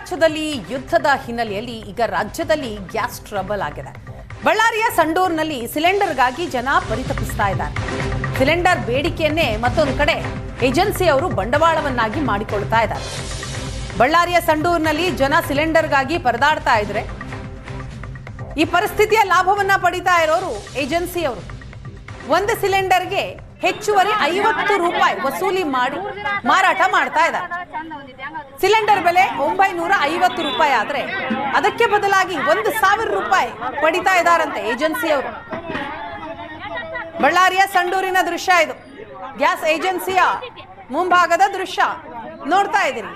ಮಹಾರಾಷ್ಟ್ರದಲ್ಲಿ ಯುದ್ಧದ ಹಿನ್ನೆಲೆಯಲ್ಲಿ ಈಗ ರಾಜ್ಯದಲ್ಲಿ ಗ್ಯಾಸ್ ಟ್ರಬಲ್ ಆಗಿದೆ. ಬಳ್ಳಾರಿಯ ಸಂಡೂರಿನಲ್ಲಿ ಸಿಲಿಂಡರ್ಗಾಗಿ ಜನ ಪರಿತಪಿಸ್ತಾ ಇದ್ದಾರೆ. ಸಿಲಿಂಡರ್ ಬೇಡಿಕೆಯನ್ನೇ ಮತ್ತೊಂದು ಕಡೆ ಏಜೆನ್ಸಿಯವರು ಬಂಡವಾಳವನ್ನಾಗಿ ಮಾಡಿಕೊಳ್ತಾ ಇದ್ದಾರೆ. ಬಳ್ಳಾರಿಯ ಸಂಡೂರಿನಲ್ಲಿ ಜನ ಸಿಲಿಂಡರ್ಗಾಗಿ ಪರದಾಡ್ತಾ ಇದ್ರೆ ಈ ಪರಿಸ್ಥಿತಿಯ ಲಾಭವನ್ನ ಪಡಿತಾ ಇರೋರು ಏಜೆನ್ಸಿಯವರು. ಒಂದು ಸಿಲಿಂಡರ್ಗೆ ಹೆಚ್ಚುವರಿ 50 ರೂಪಾಯಿ ವಸೂಲಿ ಮಾಡಿ ಮಾರಾಟ ಮಾಡ್ತಾ ಇದ್ದಾರೆ. ಸಿಲಿಂಡರ್ ಬೆಲೆ 950 ರೂಪಾಯಿ ಆದ್ರೆ ಅದಕ್ಕೆ ಬದಲಾಗಿ 1000 ರೂಪಾಯಿ ಪಡಿತಾ ಇದ್ದಾರಂತೆ ಏಜೆನ್ಸಿಯವರು. ಬಳ್ಳಾರಿಯ ಸಂಡೂರಿನ ದೃಶ್ಯ ಇದು. ಗ್ಯಾಸ್ ಏಜೆನ್ಸಿಯ ಮುಂಭಾಗದ ದೃಶ್ಯ ನೋಡ್ತಾ ಇದ್ದೀರಿ.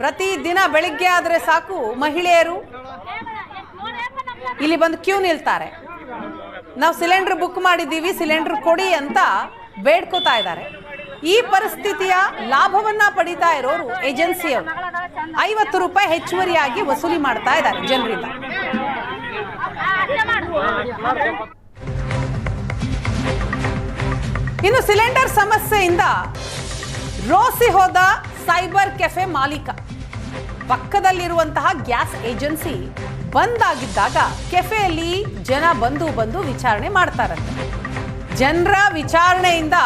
ಪ್ರತಿ ದಿನ ಬೆಳಿಗ್ಗೆ ಆದ್ರೆ ಸಾಕು ಮಹಿಳೆಯರು ಇಲ್ಲಿ ಬಂದು ಕ್ಯೂ ನಿಲ್ತಾರೆ. ನಾವು ಸಿಲಿಂಡರ್ ಬುಕ್ ಮಾಡಿದ್ದೀವಿ, ಸಿಲಿಂಡರ್ ಕೊಡಿ ಅಂತ ಬೇಡ್ಕೋತಾ ಇದ್ದಾರೆ. ಈ ಪರಿಸ್ಥಿತಿಯ ಲಾಭವನ್ನ ಪಡಿತಾ ಇರೋರು ಏಜೆನ್ಸಿಯವರು 50 ರೂಪಾಯಿ ಹೆಚ್ಚುವರಿಯಾಗಿ ವಸೂಲಿ ಮಾಡ್ತಾ ಇದ್ದಾರೆ ಜನರಿಂದ. ಇನ್ನು ಸಿಲಿಂಡರ್ ಸಮಸ್ಯೆಯಿಂದ ರೋಸಿ ಹೋದ ಸೈಬರ್ ಕೆಫೆ ಮಾಲೀಕ. ಪಕ್ಕದಲ್ಲಿರುವಂತಹ ಗ್ಯಾಸ್ ಏಜೆನ್ಸಿ ಬಂದ್ ಆಗಿದ್ದಾಗ ಕೆಫೆಯಲ್ಲಿ ಜನ ಬಂದು ವಿಚಾರಣೆ ಮಾಡ್ತಾರಂತೆ. ಜನರ ವಿಚಾರಣೆಯಿಂದ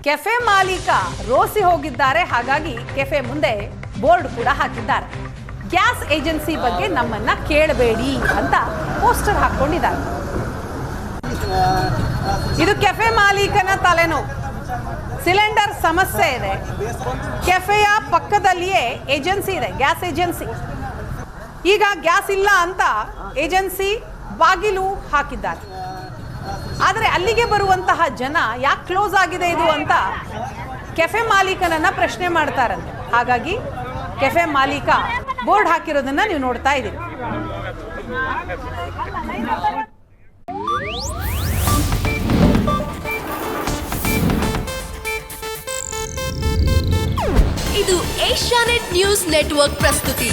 ಕೆಫೆ ಮಾಲೀಕ ರೋಸಿ ಹೋಗಿದ್ದಾರೆ. ಹಾಗಾಗಿ ಕೆಫೆ ಮುಂದೆ ಬೋರ್ಡ್ ಕೂಡ ಹಾಕಿದ್ದಾರೆ. ಗ್ಯಾಸ್ ಏಜೆನ್ಸಿ ಬಗ್ಗೆ ನಮ್ಮನ್ನ ಕೇಳಬೇಡಿ ಅಂತ ಪೋಸ್ಟರ್ ಹಾಕೊಂಡಿದ್ದಾರೆ. ಇದು ಕೆಫೆ ಮಾಲೀಕನ ತಲೆನೋವು. ಸಿಲಿಂಡರ್ ಸಮಸ್ಯೆ ಇದೆ. ಕೆಫೆಯ ಪಕ್ಕದಲ್ಲಿಯೇ ಏಜೆನ್ಸಿ ಇದೆ, ಗ್ಯಾಸ್ ಏಜೆನ್ಸಿ. ಈಗ ಗ್ಯಾಸ್ ಇಲ್ಲ ಅಂತ ಏಜೆನ್ಸಿ ಬಾಗಿಲು ಹಾಕಿದ್ದಾರೆ. ಆದರೆ ಅಲ್ಲಿಗೆ ಬರುವಂತಹ ಜನ ಯಾಕೆ ಕ್ಲೋಸ್ ಆಗಿದೆ ಇದು ಅಂತ ಕೆಫೆ ಮಾಲೀಕನನ್ನ ಪ್ರಶ್ನೆ ಮಾಡ್ತಾರಂತೆ. ಹಾಗಾಗಿ ಕೆಫೆ ಮಾಲೀಕ ಬೋರ್ಡ್ ಹಾಕಿರೋದನ್ನ ನೀವು ನೋಡ್ತಾ ಇದ್ದೀರಿ. ಇದು ಏಷ್ಯಾನೆಟ್ ನ್ಯೂಸ್ ನೆಟ್ವರ್ಕ್ ಪ್ರಸ್ತುತಿ.